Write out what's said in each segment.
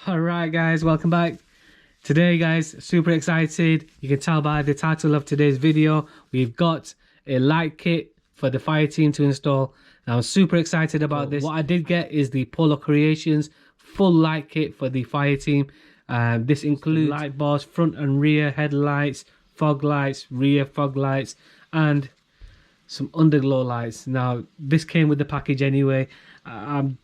Alright guys, welcome back. Today guys, super excited. You can tell by the title of today's video, we've got a light kit for the fire team to install. Now, I'm super excited about this. What I did get is the POLO Creations full light kit for the fire team. This includes light bars, front and rear headlights, fog lights, rear fog lights, and some underglow lights. Now, this came with the package anyway. I'm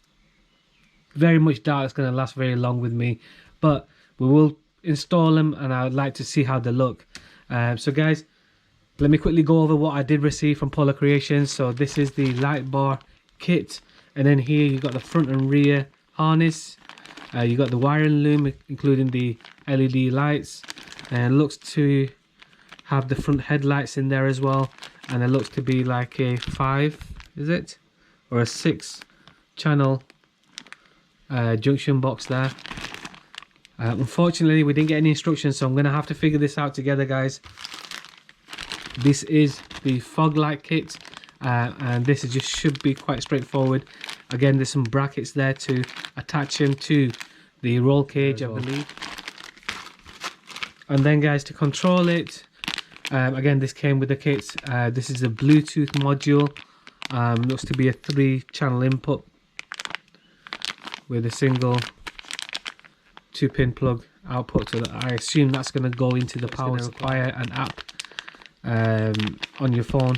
very much doubt it's going to last very long with me, but we will install them and I would like to see how they look. So guys, let me quickly go over what I did receive from POLO Creations. So this is the light bar kit, and then here you got the front and rear harness. You got the wiring loom including the LED lights, and it looks to have the front headlights in there as well, and it looks to be like a 5, is it, or a 6 channel junction box there. Unfortunately we didn't get any instructions, so I'm gonna have to figure this out together guys. This is the fog light kit, and this is should be quite straightforward. Again, there's some brackets there to attach them to the roll cage, I believe. And then guys, to control it, again, this came with the kit. This is a Bluetooth module. Looks to be a 3-channel input with a single 2-pin plug output. So that I assume that's going to go into the power. It's going to require an app on your phone.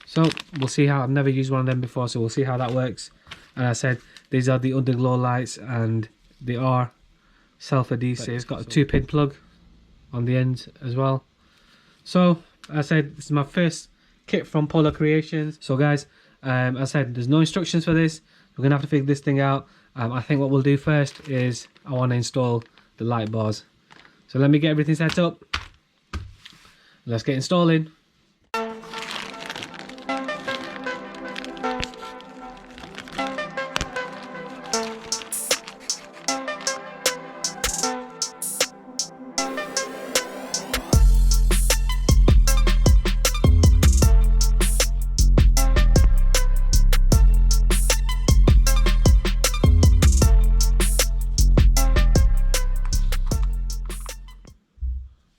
So we'll see how. I've never used one of them before, so we'll see how that works. And I said these are the underglow lights, and they are self-adhesive. It's got a 2-pin plug on the end as well. So I said this is my first kit from POLO Creations. So guys, I said there's no instructions for this. We're gonna have to figure this thing out. I think what we'll do first is I want to install the light bars. So let me get everything set up. Let's get installing.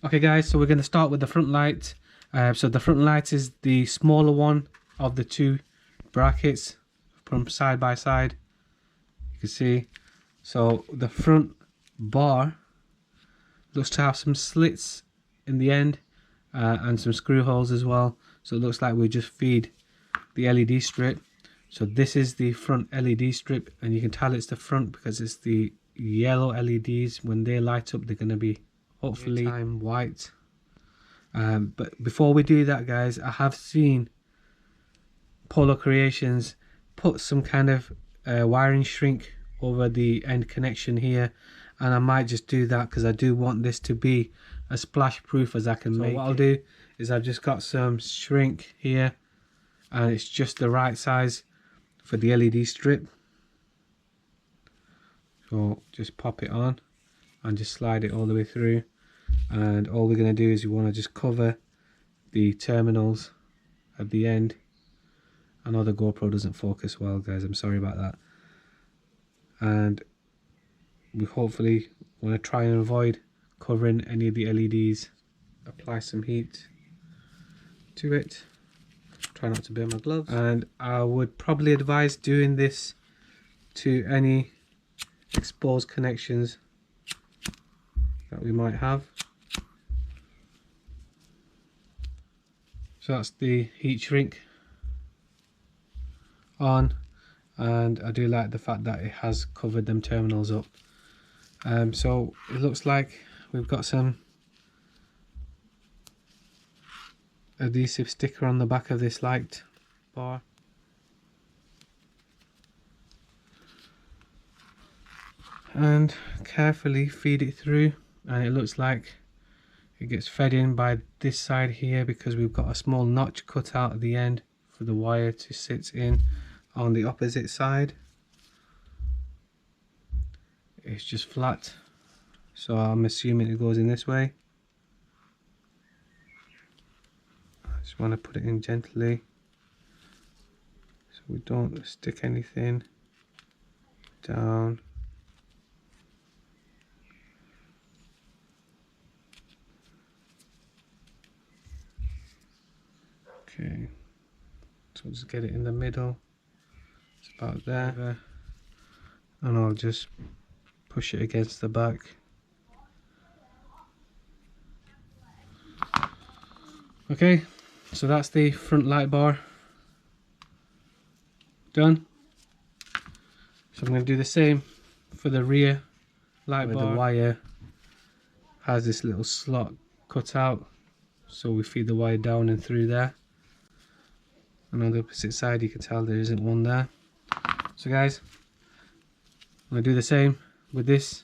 Okay guys, so we're going to start with the front light. So the front light is the smaller one of the 2 brackets, put them side by side. You can see, so the front bar looks to have some slits in the end, and some screw holes as well. So it looks like we just feed the LED strip. So this is the front LED strip, and you can tell it's the front because it's the yellow LEDs. When they light up, they're going to be hopefully white. But before we do that guys, I have seen POLO Creations put some kind of wiring shrink over the end connection here, and I might just do that because I do want this to be as splash proof as I can make. What I'll do is I've just got some shrink here, and it's just the right size for the LED strip. So just pop it on and just slide it all the way through, and all we're going to do is we want to just cover the terminals at the end. I know the GoPro doesn't focus well guys, I'm sorry about that. And we hopefully want to try and avoid covering any of the LEDs. Apply some heat to it, try not to burn my gloves, and I would probably advise doing this to any exposed connections that we might have. So that's the heat shrink on, and I do like the fact that it has covered them terminals up. So it looks like we've got some adhesive sticker on the back of this light bar. And carefully feed it through, and it looks like it gets fed in by this side here because we've got a small notch cut out at the end for the wire to sit in. On the opposite side it's just flat, so I'm assuming it goes in this way. I just want to put it in gently so we don't stick anything down. Okay, so I'll just get it in the middle. It's about there, and I'll just push it against the back. Okay, so that's the front light bar done. So I'm going to do the same for the rear light bar. The wire has this little slot cut out, so we feed the wire down and through there. And on the opposite side you can tell there isn't one there. So guys, I'm going to do the same with this.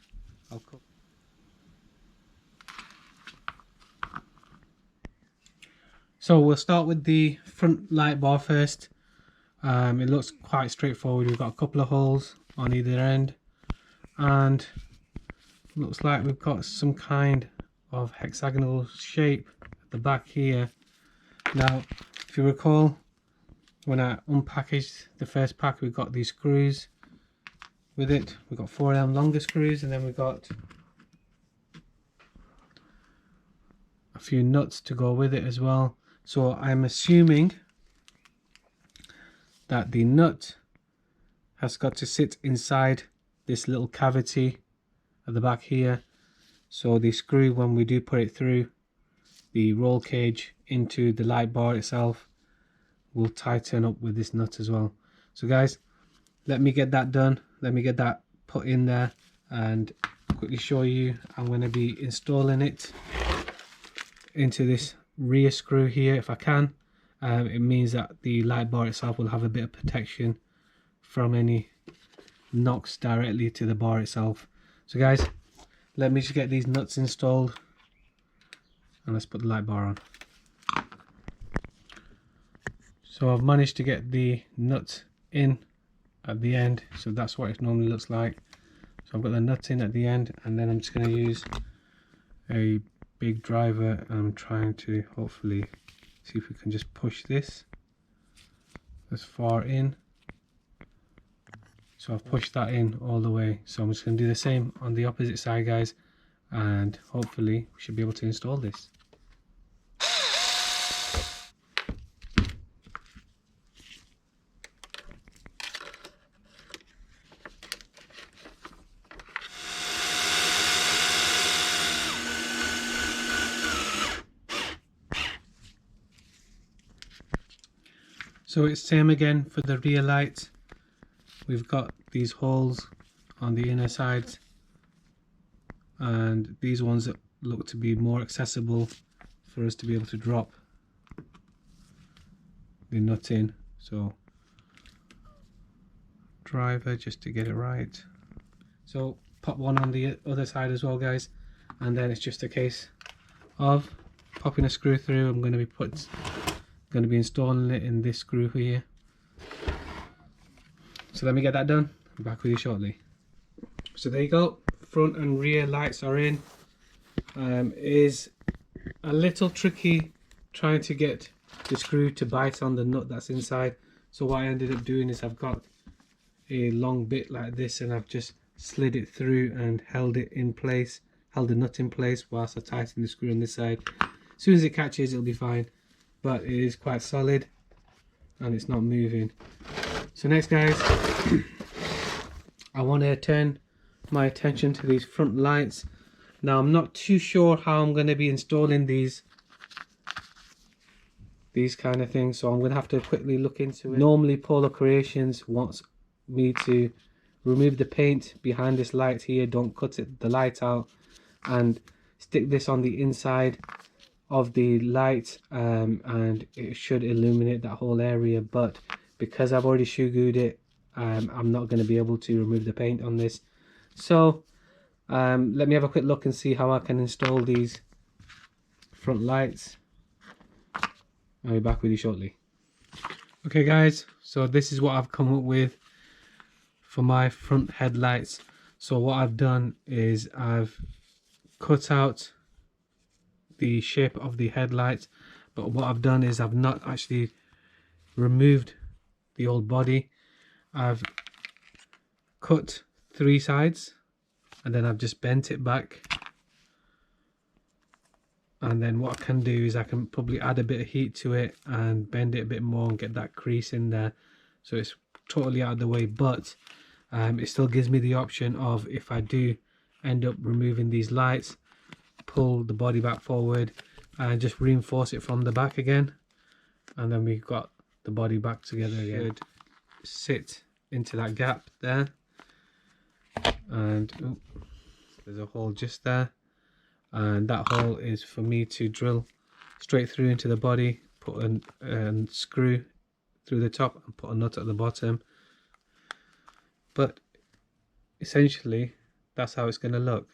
So we'll start with the front light bar first. It looks quite straightforward. We've got a couple of holes on either end, and looks like we've got some kind of hexagonal shape at the back here. Now if you recall, when I unpackaged the first pack, we got these screws with it. We've got 4 of them longer screws, and then we've got a few nuts to go with it as well. So I'm assuming that the nut has got to sit inside this little cavity at the back here. So the screw, when we do put it through the roll cage into the light bar itself, will tighten up with this nut as well. So guys, let me get that done. Let me get that put in there and quickly show you. I'm going to be installing it into this rear screw here if I can. It means that the light bar itself will have a bit of protection from any knocks directly to the bar itself. So guys, let me just get these nuts installed and let's put the light bar on. So I've managed to get the nut in at the end, so that's what it normally looks like. So I've got the nut in at the end, and then I'm just going to use a big driver, and I'm trying to hopefully see if we can just push this as far in. So I've pushed that in all the way. So I'm just going to do the same on the opposite side, guys, and hopefully we should be able to install this. So it's same again for the rear light. We've got these holes on the inner sides, and these ones that look to be more accessible for us to be able to drop the nut in. So driver just to get it right. So pop one on the other side as well, guys, and then it's just a case of popping a screw through. I'm going to be installing it in this screw here. So let me get that done. I'm back with you shortly. So there you go, front and rear lights are in. It is a little tricky trying to get the screw to bite on the nut that's inside. So what I ended up doing is I've got a long bit like this, and I've just slid it through and held it in place, held the nut in place whilst I tighten the screw on this side. As soon as it catches, it'll be fine, but it is quite solid and it's not moving. So next, guys, I want to turn my attention to these front lights. Now I'm not too sure how I'm going to be installing these kind of things, so I'm going to have to quickly look into it. Normally Polo Creations wants me to remove the paint behind this light here, don't cut the light out, and stick this on the inside of the light, and it should illuminate that whole area. But because I've already shoe gooed it, I'm not going to be able to remove the paint on this. So let me have a quick look and see how I can install these front lights. I'll be back with you shortly. Okay guys, so this is what I've come up with for my front headlights. So what I've done is I've cut out the shape of the headlights but what I've done is I've not actually removed the old body. I've cut 3 sides and then I've just bent it back, and then what I can do is I can probably add a bit of heat to it and bend it a bit more and get that crease in there, so it's totally out of the way. But it still gives me the option of, if I do end up removing these lights, pull the body back forward and just reinforce it from the back again, and then we've got the body back together again. Should sit into that gap there, and there's a hole just there, and that hole is for me to drill straight through into the body, put a screw through the top and put a nut at the bottom. But essentially that's how it's going to look.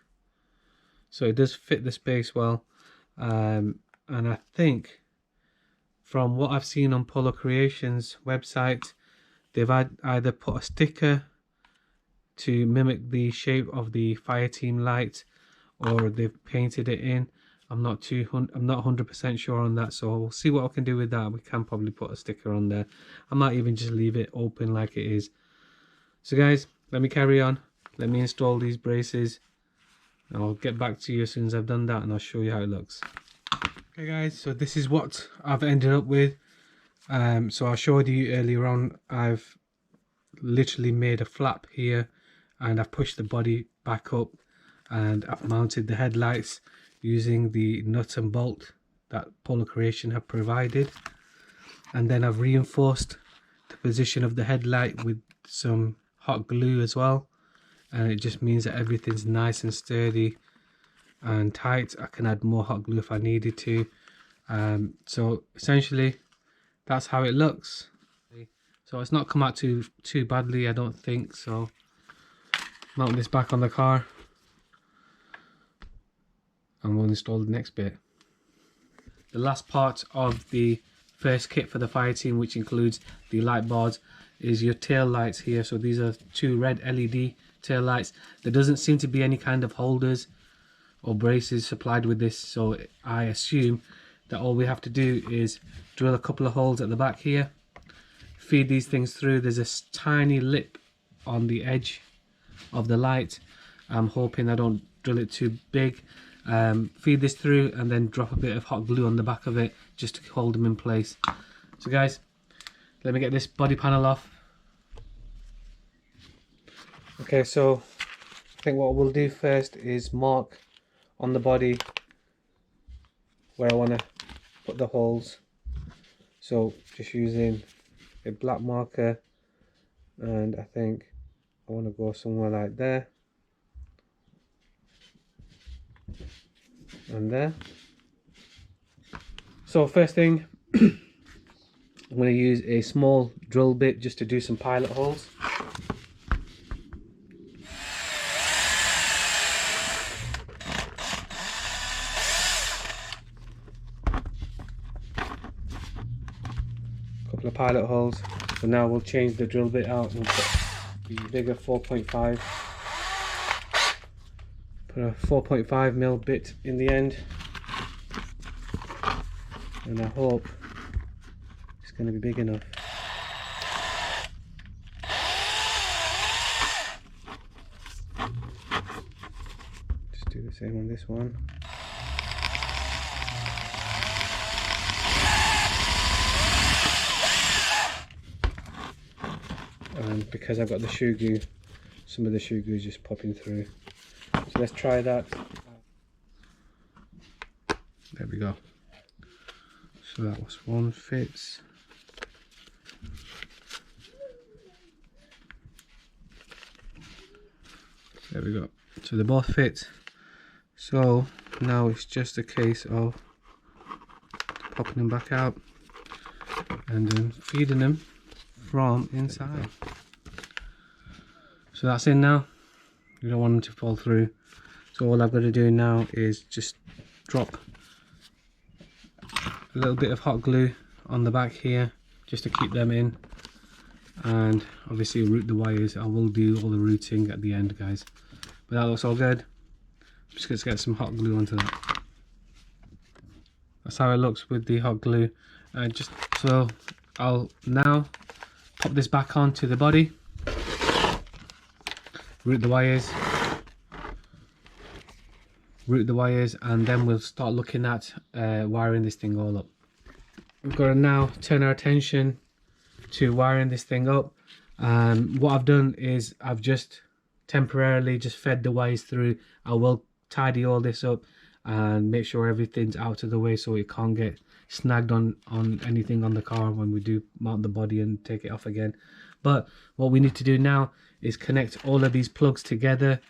So it does fit the space well, and I think from what I've seen on Polo Creations website, they've either put a sticker to mimic the shape of the Fireteam light, or they've painted it in. I'm not 100% sure on that, so we'll see what I can do with that. We can probably put a sticker on there. I might even just leave it open like it is. So guys, let me carry on. Let me install these braces. I'll get back to you as soon as I've done that, and I'll show you how it looks. Okay guys, so this is what I've ended up with. So I showed you earlier on, I've literally made a flap here and I've pushed the body back up, and I've mounted the headlights using the nut and bolt that Polo Creation have provided, and then I've reinforced the position of the headlight with some hot glue as well, and it just means that everything's nice and sturdy and tight. I can add more hot glue if I needed to. So essentially that's how it looks. So it's not come out too badly, I don't think. So mount this back on the car and we'll install the next bit. The last part of the first kit for the Fireteam, which includes the light bars, is your tail lights here. So these are 2 red LED tail lights. There doesn't seem to be any kind of holders or braces supplied with this, so I assume that all we have to do is drill a couple of holes at the back here, feed these things through. There's a tiny lip on the edge of the light. I'm hoping I don't drill it too big. Feed this through and then drop a bit of hot glue on the back of it just to hold them in place. So guys, let me get this body panel off. Okay, so I think what we'll do first is mark on the body where I want to put the holes. So just using a black marker, and I think I want to go somewhere like there and there. So first thing, I'm going to use a small drill bit just to do some pilot holes. Couple of pilot holes. So now we'll change the drill bit out and put the bigger 4.5. Put a 4.5mm bit in the end, and I hope it's going to be big enough. Just do the same on this one. And because I've got the Shoe Goo, some of the Shoe Goo is just popping through. So let's try that. There we go. So that was one fits. There we go. So they both fit. So now it's just a case of popping them back out and then feeding them from inside. So that's in now. You don't want them to fall through. So all I've got to do now is just drop a little bit of hot glue on the back here just to keep them in, and obviously route the wires. I will do all the routing at the end, guys, but that looks all good. I'm just going to get some hot glue onto that. That's how it looks with the hot glue. Just so I'll now pop this back onto the body, route the wires, and then we'll start looking at wiring this thing all up. We've got to now turn our attention to wiring this thing up. What I've done is I've just temporarily just fed the wires through. I will tidy all this up and make sure everything's out of the way so it can't get snagged on anything on the car when we do mount the body and take it off again. But what we need to do now is connect all of these plugs together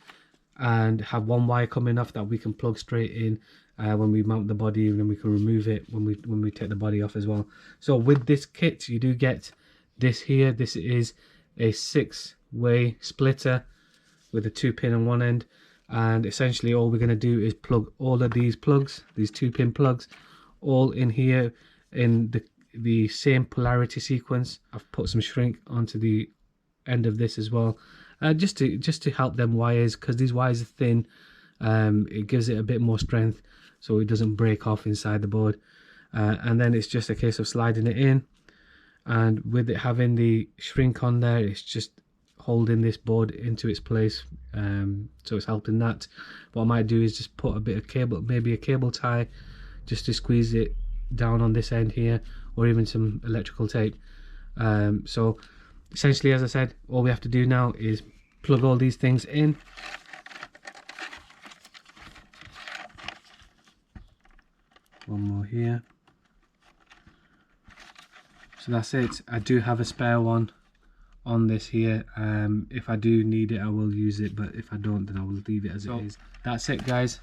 and have one wire coming off that we can plug straight in when we mount the body, and then we can remove it when we take the body off as well. So with this kit you do get this here. This is a 6-way splitter with a 2-pin on one end, and essentially all we're going to do is plug all of these plugs, these 2-pin plugs, all in here in the same polarity sequence. I've put some shrink onto the end of this as well, just to help them wires, because these wires are thin. It gives it a bit more strength so it doesn't break off inside the board, and then it's just a case of sliding it in, and with it having the shrink on there, it's just holding this board into its place, so it's helping that. What I might do is just put a bit of cable, maybe a cable tie, just to squeeze it down on this end here, or even some electrical tape. So essentially, as I said, all we have to do now is plug all these things in. One more here. So that's it. I do have a spare one on this here. If I do need it, I will use it, but if I don't, then I will leave it as it is. That's it, guys.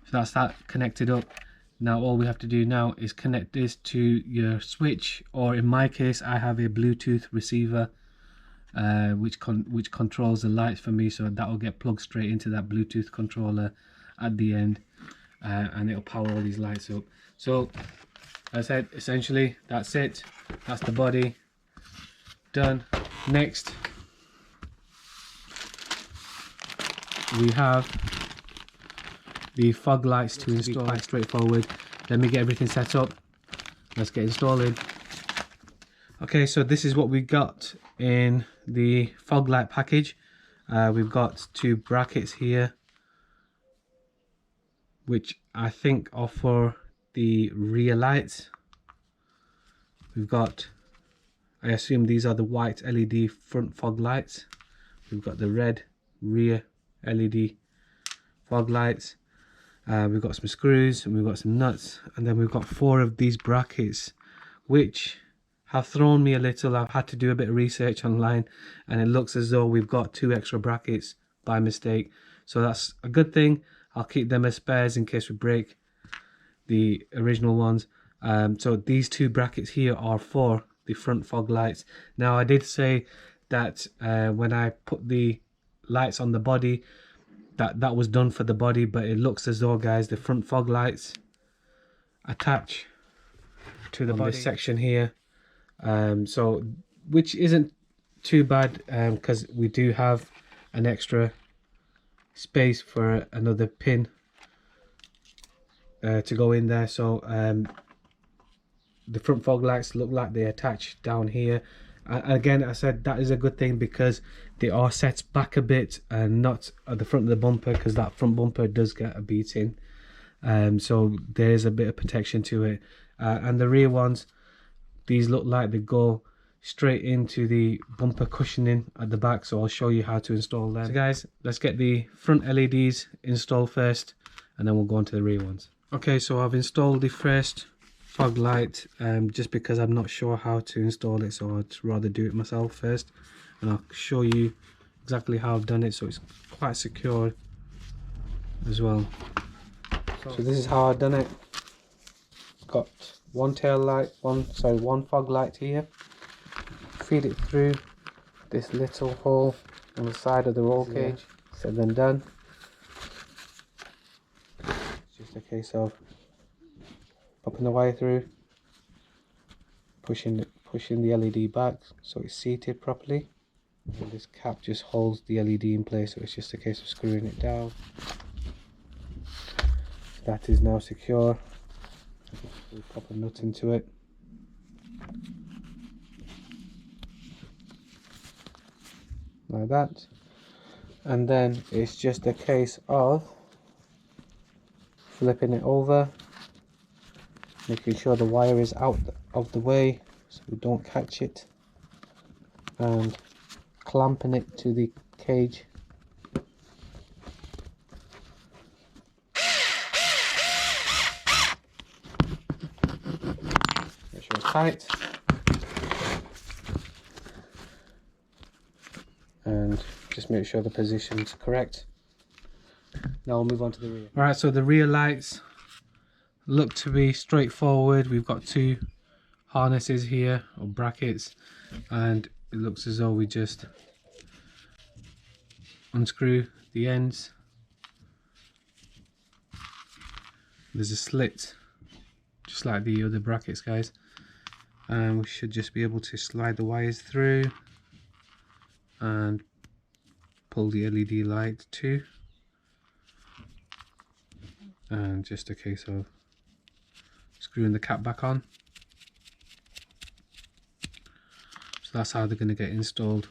So that's that connected up. Now all we have to do now is connect this to your switch, or in my case I have a Bluetooth receiver which controls the lights for me, so that will get plugged straight into that Bluetooth controller at the end, and it'll power all these lights up. So as I said, essentially that's it. That's the body done. Next we have the fog lights to install. Quite straightforward. Let me get everything set up. Let's get installing. Okay, so this is what we got in the fog light package. We've got 2 brackets here, which I think are for the rear lights. We've got, I assume these are the white LED front fog lights. We've got the red rear LED fog lights. We've got some screws and we've got some nuts, and then we've got 4 of these brackets, which have thrown me a little. I've had to do a bit of research online, and it looks as though we've got 2 extra brackets by mistake, so that's a good thing. I'll keep them as spares in case we break the original ones. So these 2 brackets here are for the front fog lights. Now I did say that when I put the lights on the body, that was done for the body, but it looks as though, guys, the front fog lights attach to the body section here, so which isn't too bad, because we do have an extra space for another pin to go in there. So the front fog lights look like they attach down here. Again, I said that is a good thing because they are set back a bit and not at the front of the bumper, because that front bumper does get a beating. So there is a bit of protection to it. And the rear ones, these look like they go straight into the bumper cushioning at the back, so I'll show you how to install them. So guys, let's get the front LEDs installed first, and then we'll go on to the rear ones. Okay, so I've installed the first fog light, just because I'm not sure how to install it, so I'd rather do it myself first, and I'll show you exactly how I've done it, so it's quite secure as well. So this is how I've done it. Got one tail light, one fog light here. Feed it through this little hole on the side of the roll cage. Said then done. It's just a case of popping the wire through, pushing the LED back so it's seated properly, and this cap just holds the LED in place, so it's just a case of screwing it down. So that is now secure. We pop a nut into it. Like that. And then it's just a case of flipping it over, making sure the wire is out of the way so we don't catch it, and clamping it to the cage. Make sure it's tight. And just make sure the position's correct. Now we'll move on to the rear. Alright, so the rear lights look to be straightforward. We've got two harnesses here, or brackets, and it looks as though we just unscrew the ends. There's a slit just like the other brackets, guys, and we should just be able to slide the wires through and pull the LED light too, and just a case of screwing the cap back on. So that's how they're going to get installed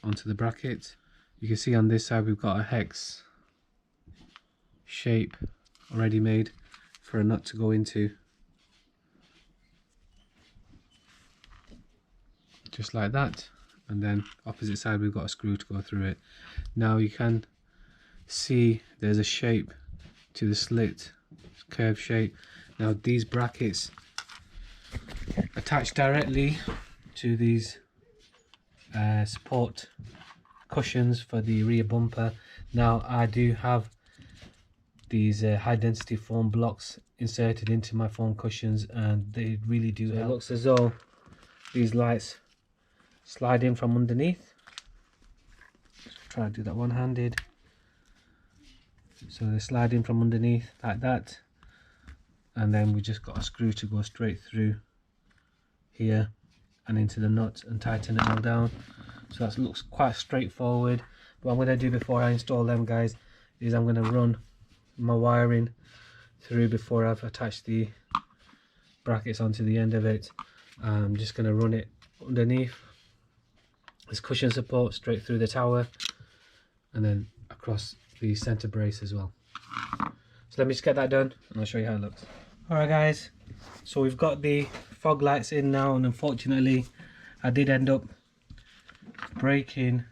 onto the bracket. You can see on this side we've got a hex shape already made for a nut to go into, just like that. And then opposite side we've got a screw to go through it. Now you can see there's a shape to the slit, curved shape. Now these brackets attach directly to these support cushions for the rear bumper. Now I do have these high density foam blocks inserted into my foam cushions, and they really do help. It looks as though these lights slide in from underneath. Just try to do that one-handed. So they slide in from underneath like that, and then we just got a screw to go straight through here and into the nut and tighten it all down. So that looks quite straightforward. What I'm going to do before I install them, guys, is I'm going to run my wiring through before I've attached the brackets onto the end of it. I'm just going to run it underneath this cushion support straight through the tower, and then across the center brace as well. So let me just get that done and I'll show you how it looks. Alright guys, so we've got the fog lights in now, and unfortunately I did end up breaking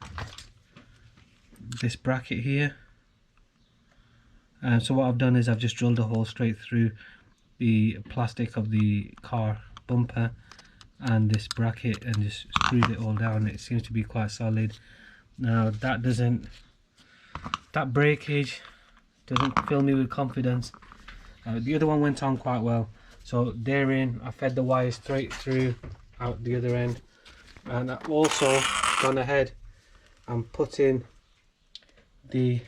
this bracket here. So what I've done is I've just drilled a hole straight through the plastic of the car bumper and this bracket and just screwed it all down. It seems to be quite solid. Now that breakage doesn't fill me with confidence. The other one went on quite well. So therein I fed the wire straight through out the other end, and I've also gone ahead and put in the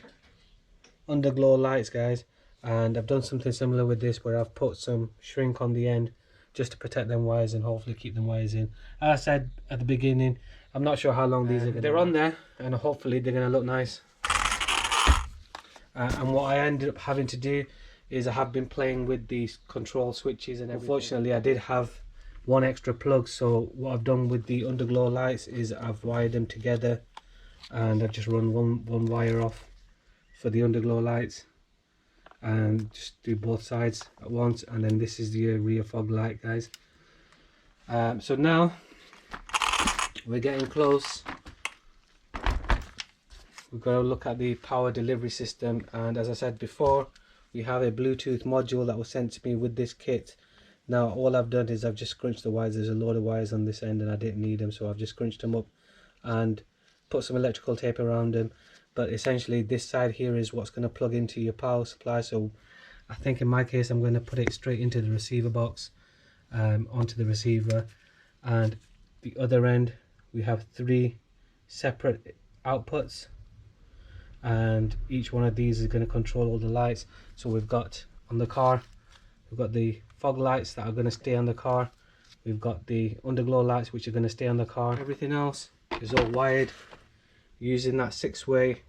underglow lights, guys, and I've done something similar with this where I've put some shrink on the end just to protect them wires and hopefully keep them wires in. As I said at the beginning, I'm not sure how long these are going to they're on there, and hopefully they're going to look nice. And what I ended up having to do is I have been playing with these control switches and everything. Unfortunately I did have one extra plug, so what I've done with the underglow lights is I've wired them together, and I've just run one wire off for the underglow lights and just do both sides at once, and then this is the rear fog light, guys. So now we're getting close. We've got to look at the power delivery system, and as I said before, we have a Bluetooth module that was sent to me with this kit. Now all I've done is I've just scrunched the wires. There's a load of wires on this end and I didn't need them, so I've just scrunched them up and put some electrical tape around them. But essentially this side here is what's going to plug into your power supply. So I think in my case I'm going to put it straight into the receiver box, onto the receiver, and the other end we have 3 separate outputs, and each one of these is going to control all the lights. So we've got on the car, we've got the fog lights that are going to stay on the car, we've got the underglow lights which are going to stay on the car. Everything else is all wired using that 6-way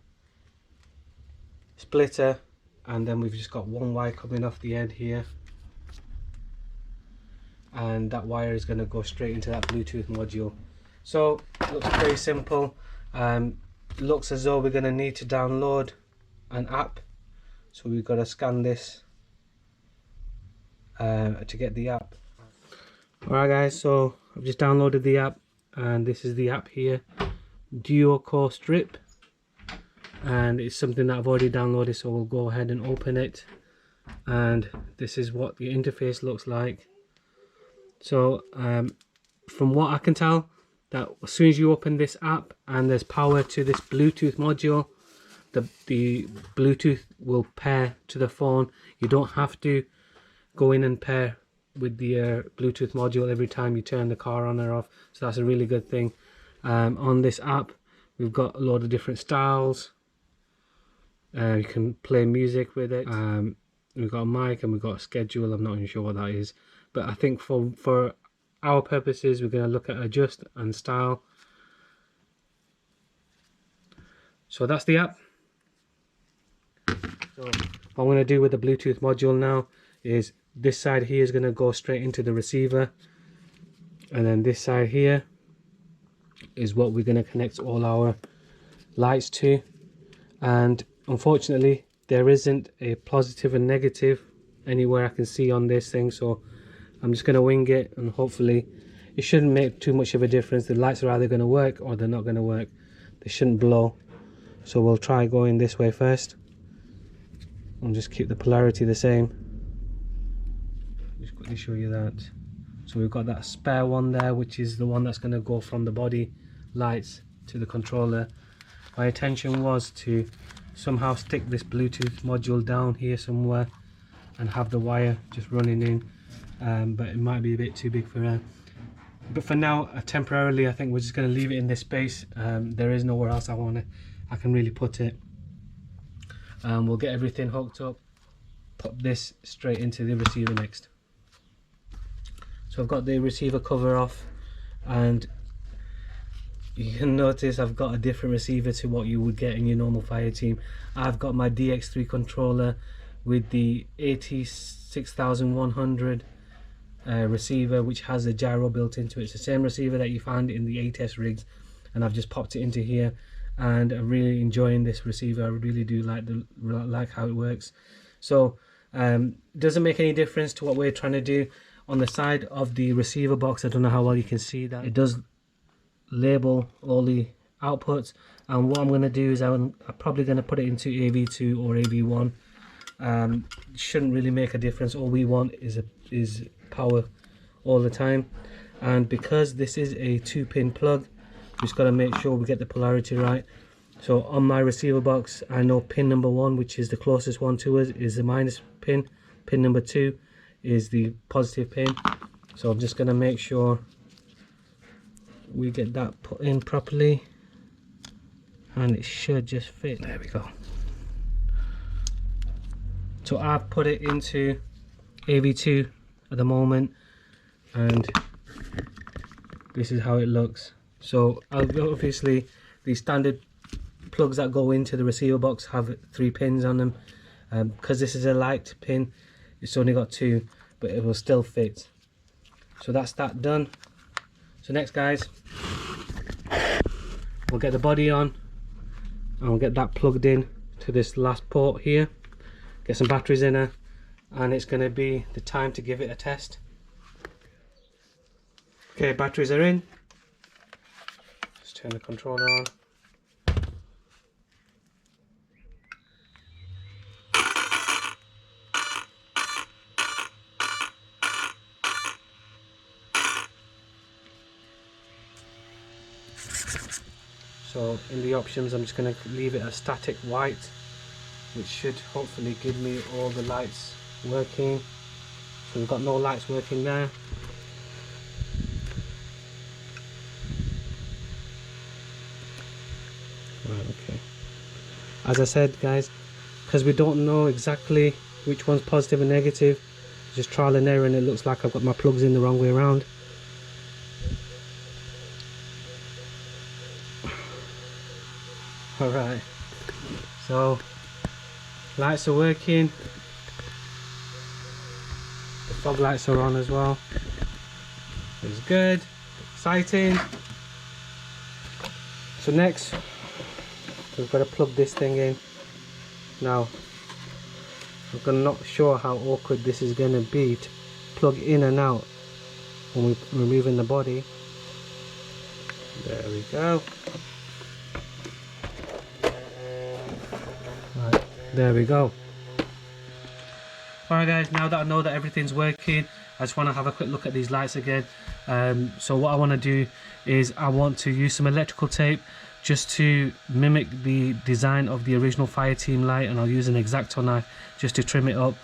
splitter, and then we've just got one wire coming off the end here and that wire is going to go straight into that Bluetooth module. So it looks very simple. Looks as though we're going to need to download an app, so we've got to scan this to get the app. Alright guys, so I've just downloaded the app, and this is the app here, Duo Core Strip, and it's something that I've already downloaded, so we'll go ahead and open it, and this is what the interface looks like. So from what I can tell, that as soon as you open this app and there's power to this Bluetooth module, the Bluetooth will pair to the phone. You don't have to go in and pair with the Bluetooth module every time you turn the car on or off, so that's a really good thing. On this app we've got a load of different styles. You can play music with it. We've got a mic and we've got a schedule. I'm not even sure what that is, but I think for our purposes we're going to look at adjust and style. So that's the app. So what I'm going to do with the Bluetooth module now is this side here is going to go straight into the receiver, and then this side here is what we're going to connect all our lights to. And unfortunately there isn't a positive and negative anywhere I can see on this thing, so I'm just going to wing it, and hopefully it shouldn't make too much of a difference. The lights are either going to work or they're not going to work. They shouldn't blow, so we'll try going this way first and just keep the polarity the same. Just quickly show you that. So we've got that spare one there, which is the one that's going to go from the body lights to the controller. My intention was to somehow stick this Bluetooth module down here somewhere and have the wire just running in, but it might be a bit too big for her. But for now, temporarily, I think we're just going to leave it in this space. There is nowhere else I can really put it. We'll get everything hooked up, pop this straight into the receiver next. So I've got the receiver cover off, and you can notice I've got a different receiver to what you would get in your normal Fireteam. I've got my DX3 controller with the 86100 receiver, which has a gyro built into it. It's the same receiver that you find in the ATES rigs, and I've just popped it into here, and I'm really enjoying this receiver. I really do like how it works. So doesn't make any difference to what we're trying to do. On the side of the receiver box, I don't know how well you can see that, it does label all the outputs, and what I'm going to do is I'm probably going to put it into AV2 or AV1. Shouldn't really make a difference. All we want is power all the time, and because this is a 2-pin plug, just got to make sure we get the polarity right. So on my receiver box, I know pin number 1, which is the closest one to us, is the minus pin. Pin number 2 is the positive pin. So I'm just going to make sure we get that put in properly, and it should just fit. There we go. So I've put it into AV2 at the moment, and this is how it looks. So obviously the standard plugs that go into the receiver box have 3 pins on them. Because this is a light pin, it's only got 2, but it will still fit. So that's that done. So next, guys, we'll get the body on, and we'll get that plugged in to this last port here, get some batteries in her, and it's going to be the time to give it a test. Okay, batteries are in. Just turn the controller on. So in the options, I'm just going to leave it a static white, which should hopefully give me all the lights working. So we've got no lights working there. Right, okay. As I said, guys, because we don't know exactly which one's positive and negative, just trial and error, and it looks like I've got my plugs in the wrong way around. Alright, so lights are working, the fog lights are on as well. It's good, exciting. So next, we've got to plug this thing in. Now, I'm not sure how awkward this is going to be to plug in and out when we're removing the body. There we go. Right, there we go. Alright guys, now that I know that everything's working, I just want to have a quick look at these lights again. So what I want to do is I want to use some electrical tape just to mimic the design of the original Fireteam light, and I'll use an X-Acto knife just to trim it up.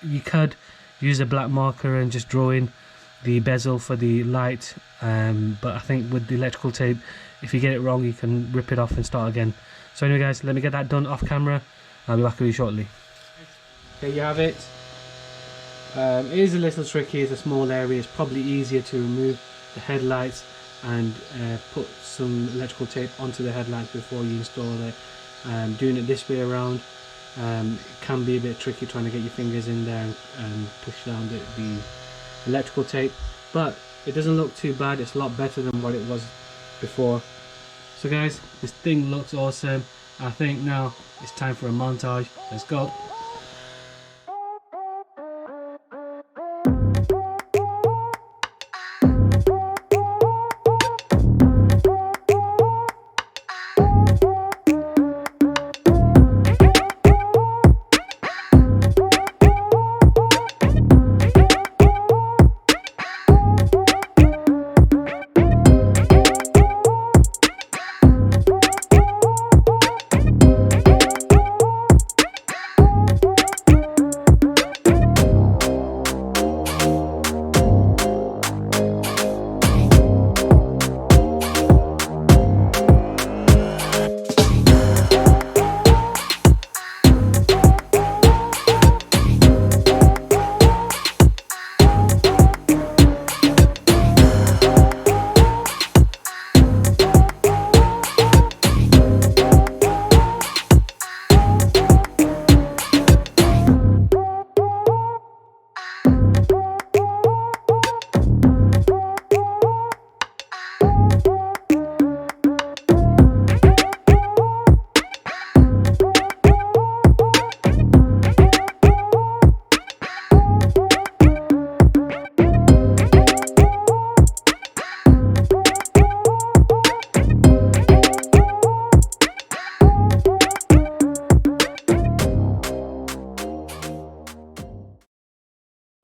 You could use a black marker and just draw in the bezel for the light, but I think with the electrical tape, if you get it wrong, you can rip it off and start again. So anyway guys, let me get that done off camera. I'll be back with you shortly. There you have it. It is a little tricky, it's a small area, it's probably easier to remove the headlights and put some electrical tape onto the headlights before you install it. Doing it this way around it can be a bit tricky, trying to get your fingers in there and push down the electrical tape, but it doesn't look too bad. It's a lot better than what it was before. So guys, this thing looks awesome. I think now it's time for a montage. Let's go.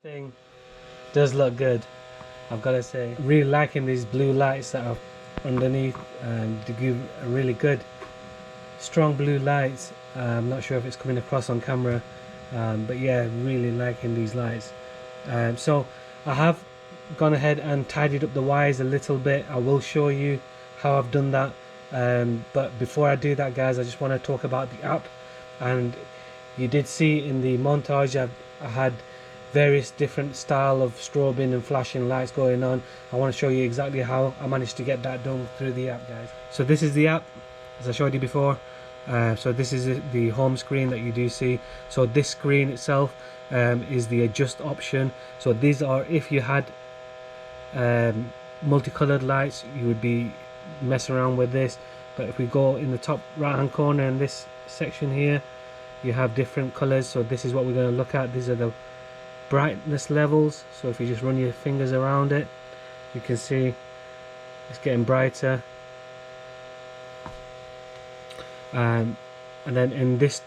Thing does look good, I've got to say. Really liking these blue lights that are underneath, to give a really good strong blue lights. I'm not sure if it's coming across on camera, but yeah, really liking these lights. So I have gone ahead and tidied up the wires a little bit. I will show you how I've done that, but before I do that guys, I just want to talk about the app. And you did see in the montage I had various different style of strobing and flashing lights going on. I want to show you exactly how I managed to get that done through the app guys. So this is the app as I showed you before. So this is the home screen that you do see. So this screen itself is the adjust option. So these are, if you had multicolored lights, you would be messing around with this. But if we go in the top right hand corner in this section here, you have different colors. So this is what we're going to look at. These are the brightness levels. So if you just run your fingers around it, you can see it's getting brighter. And then in this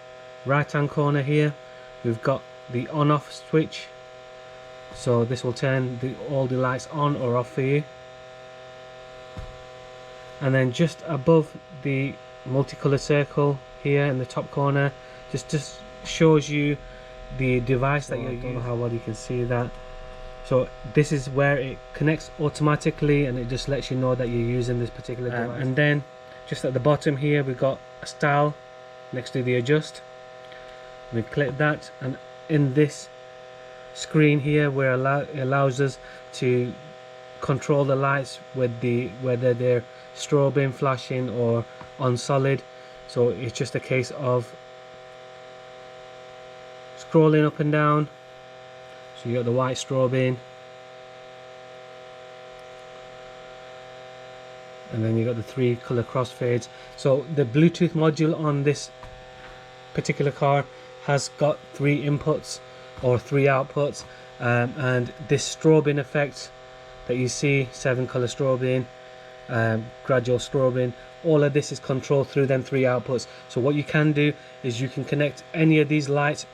right hand corner here, we've got the on off switch. So this will turn all the lights on or off for you. And then just above the multicolored circle here in the top corner, just shows you the device that you're using. I don't know how well you can see that. So this is where it connects automatically, and it just lets you know that you're using this particular device. And then just at the bottom here, we've got a style next to the adjust. We click that, and in this screen here, where it allows us to control the lights with whether they're strobing, flashing, or on solid. So it's just a case of scrolling up and down. So you got the white strobing, and then you got the 3 color crossfades. So the Bluetooth module on this particular car has got 3 inputs or 3 outputs, and this strobing effect that you see, 7 color strobing, gradual strobing, all of this is controlled through them 3 outputs. So what you can do is you can connect any of these lights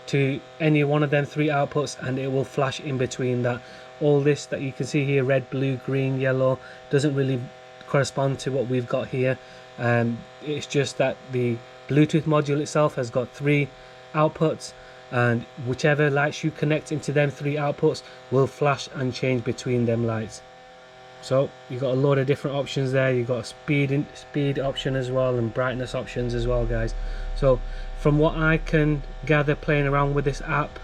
to any one of them 3 outputs, and it will flash in between that. All this that you can see here, red, blue, green, yellow, doesn't really correspond to what we've got here. It's just that the Bluetooth module itself has got 3 outputs, and whichever lights you connect into them 3 outputs will flash and change between them lights. So you got a lot of different options there. You got a speed option as well, and brightness options as well, guys. So from what I can gather playing around with this app,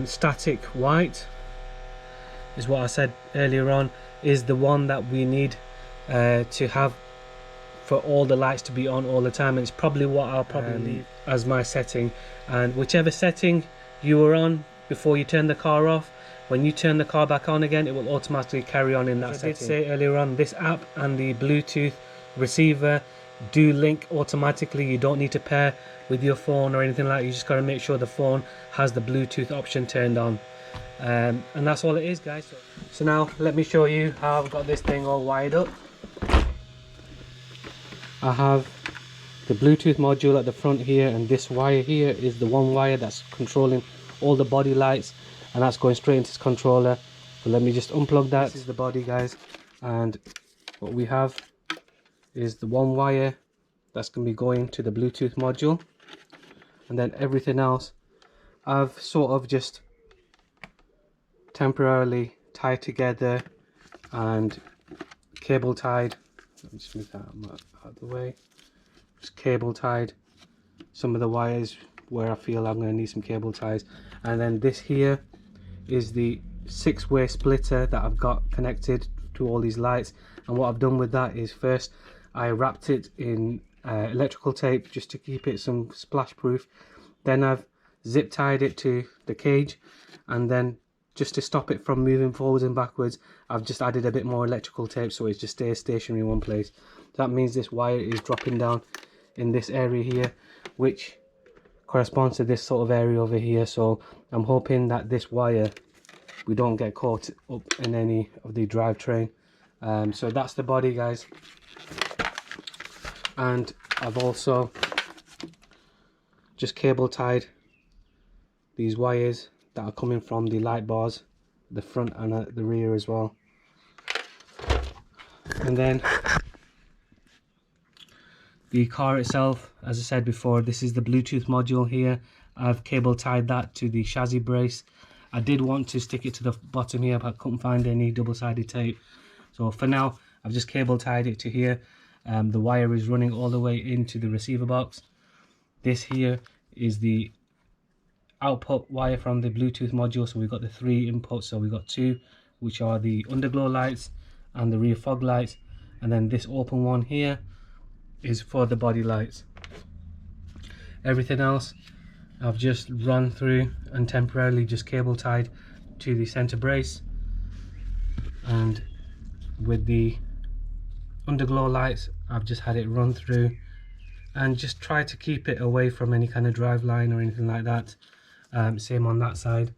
static white is what I said earlier on, is the one that we need to have for all the lights to be on all the time, and it's probably what I'll probably leave as my setting. And whichever setting you were on before you turn the car off, when you turn the car back on again, it will automatically carry on in that setting. I did say earlier on, this app and the Bluetooth receiver do link automatically. You don't need to pair with your phone or anything like that. You just got to make sure the phone has the Bluetooth option turned on, and that's all it is, guys. So now let me show you how I've got this thing all wired up. I have the Bluetooth module at the front here, and this wire here is the one wire that's controlling all the body lights, and that's going straight into this controller. So let me just unplug that. This is the body, guys, and what we have is the one wire that's going to be going to the Bluetooth module, and then everything else I've sort of just temporarily tied together and cable tied. Let me just move that out of the way. Just cable tied some of the wires where I feel I'm going to need some cable ties, and then this here is the 6-way splitter that I've got connected to all these lights. And what I've done with that is, first I wrapped it in electrical tape just to keep it some splash proof. Then I've zip tied it to the cage, and then just to stop it from moving forwards and backwards, I've just added a bit more electrical tape so it just stays stationary in one place. That means this wire is dropping down in this area here, which corresponds to this sort of area over here. So I'm hoping that this wire, we don't get caught up in any of the drivetrain. So that's the body, guys, and I've also just cable tied these wires that are coming from the light bars, the front and the rear as well. And then the car itself, as I said before, this is the Bluetooth module here. I've cable tied that to the chassis brace. I did want to stick it to the bottom here, but I couldn't find any double-sided tape. So for now, I've just cable tied it to here. The wire is running all the way into the receiver box. This here is the output wire from the Bluetooth module. So we've got the 3 inputs. So we've got 2, which are the underglow lights and the rear fog lights, and then this open one here is for the body lights. Everything else I've just run through and temporarily just cable tied to the center brace. And with the underglow lights, I've just had it run through and just try to keep it away from any kind of drive line or anything like that. Same on that side.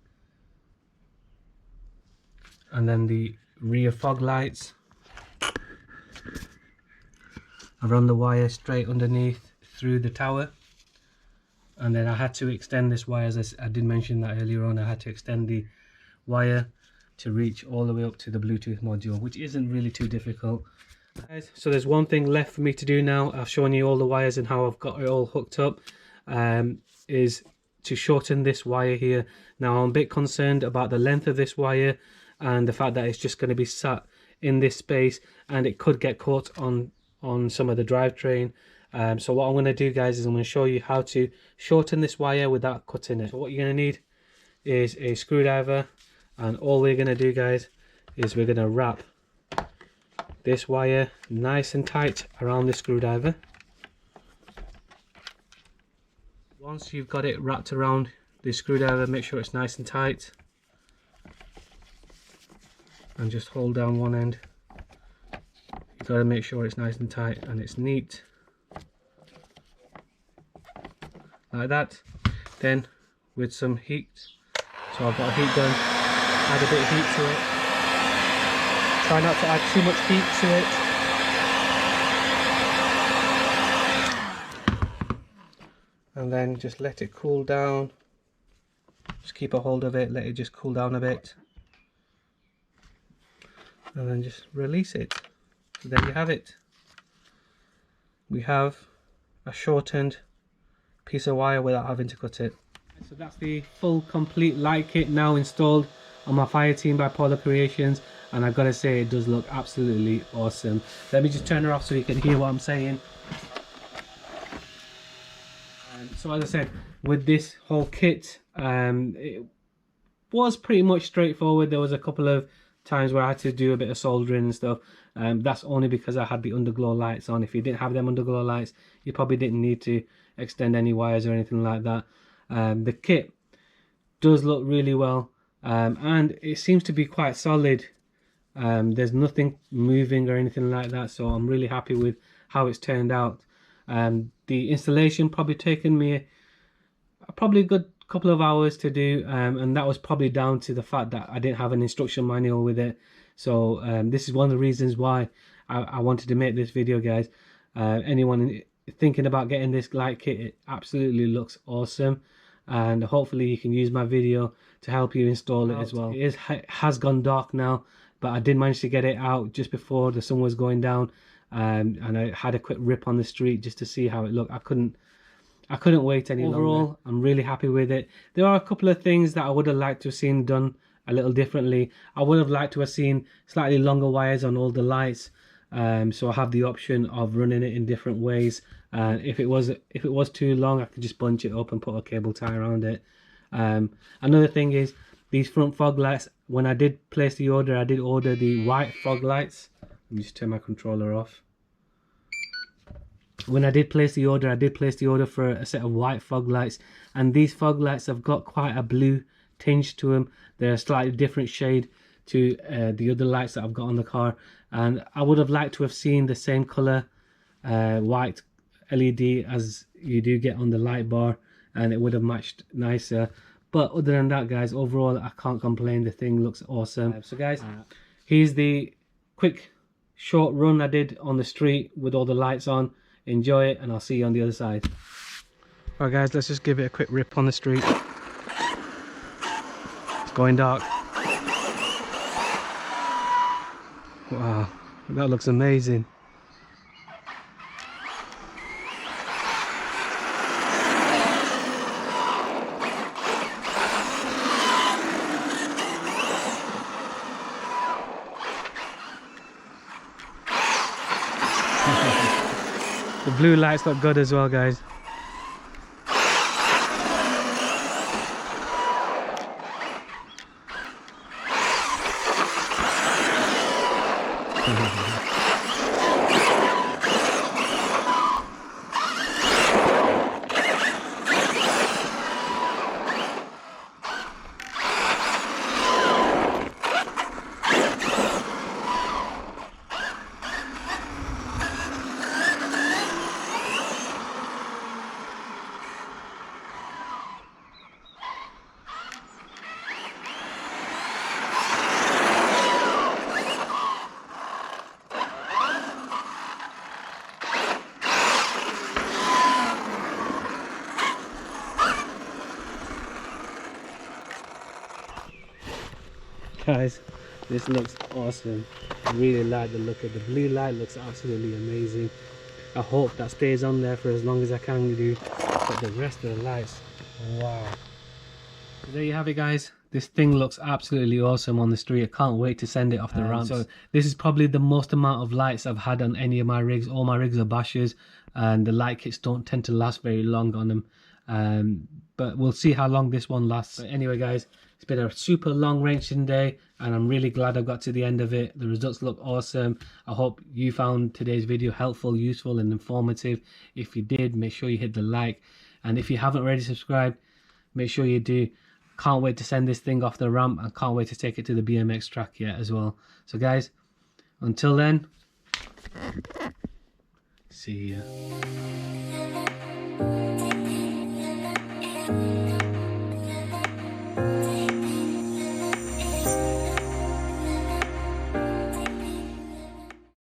And then the rear fog lights, I run the wire straight underneath through the tower, and then I had to extend this wire, as I did mention that earlier on. I had to extend the wire to reach all the way up to the Bluetooth module, which isn't really too difficult. So there's one thing left for me to do now. I've shown you all the wires and how I've got it all hooked up, is to shorten this wire here. Now I'm a bit concerned about the length of this wire and the fact that it's just going to be sat in this space and it could get caught on some of the drivetrain. So what I'm going to do, guys, is I'm going to show you how to shorten this wire without cutting it. So what you're going to need is a screwdriver, and all we're going to do, guys, is we're going to wrap this wire nice and tight around the screwdriver. Once you've got it wrapped around the screwdriver, make sure it's nice and tight, and just hold down one end got to make sure it's nice and tight and it's neat like that. Then with some heat, so I've got a heat gun, add a bit of heat to it. Try not to add too much heat to it, and then just let it cool down. Just keep a hold of it, let it just cool down a bit, and then just release it. So there you have it. We have a shortened piece of wire without having to cut it. So that's the full complete light kit now installed on my Fireteam by POLO Creations, and I've got to say it does look absolutely awesome. Let me just turn her off so you can hear what I'm saying. So as I said, with this whole kit, it was pretty much straightforward. There was a couple of times where I had to do a bit of soldering and stuff. That's only because I had the underglow lights on. If you didn't have them underglow lights, you probably didn't need to extend any wires or anything like that. The kit does look really well, and it seems to be quite solid. There's nothing moving or anything like that, so I'm really happy with how it's turned out. The installation probably taken me probably a good couple of hours to do, and that was probably down to the fact that I didn't have an instruction manual with it. So this is one of the reasons why I wanted to make this video, guys. Anyone thinking about getting this light kit, it absolutely looks awesome, and hopefully you can use my video to help you install it as well. It has gone dark now, but I did manage to get it out just before the sun was going down, and I had a quick rip on the street just to see how it looked. I couldn't wait any longer. Overall, I'm really happy with it. There are a couple of things that I would have liked to have seen done a little differently. I would have liked to have seen slightly longer wires on all the lights, so I have the option of running it in different ways. If it was too long, I could just bunch it up and put a cable tie around it. Another thing is these front fog lights. When I did place the order, I did order the white fog lights. Let me just turn my controller off. When I did place the order, I did place the order for a set of white fog lights, and these fog lights have got quite a blue tinge to them. They're a slightly different shade to the other lights that I've got on the car, and I would have liked to have seen the same color white LED as you do get on the light bar, and it would have matched nicer. But other than that, guys, overall I can't complain. The thing looks awesome. So guys, here's the quick short run I did on the street with all the lights on. Enjoy it, and I'll see you on the other side. Alright guys, let's just give it a quick rip on the street. It's going dark. Wow, that looks amazing. The blue lights look good as well, guys. Guys, this looks awesome. I really like the look of the blue light. Looks absolutely amazing. I hope that stays on there for as long as I can do. But the rest of the lights, wow. So there you have it, guys. This thing looks absolutely awesome on the street. I can't wait to send it off the ramp. So this is probably the most amount of lights I've had on any of my rigs. All my rigs are bashers, and the light kits don't tend to last very long on them. But we'll see how long this one lasts. But anyway, guys, it's been a super long wrenching day, and I'm really glad I got to the end of it. The results look awesome. I hope you found today's video helpful, useful, and informative. If you did, make sure you hit the like, and if you haven't already subscribed, make sure you do. Can't wait to send this thing off the ramp, and can't wait to take it to the BMX track yet as well. So guys, until then, See ya.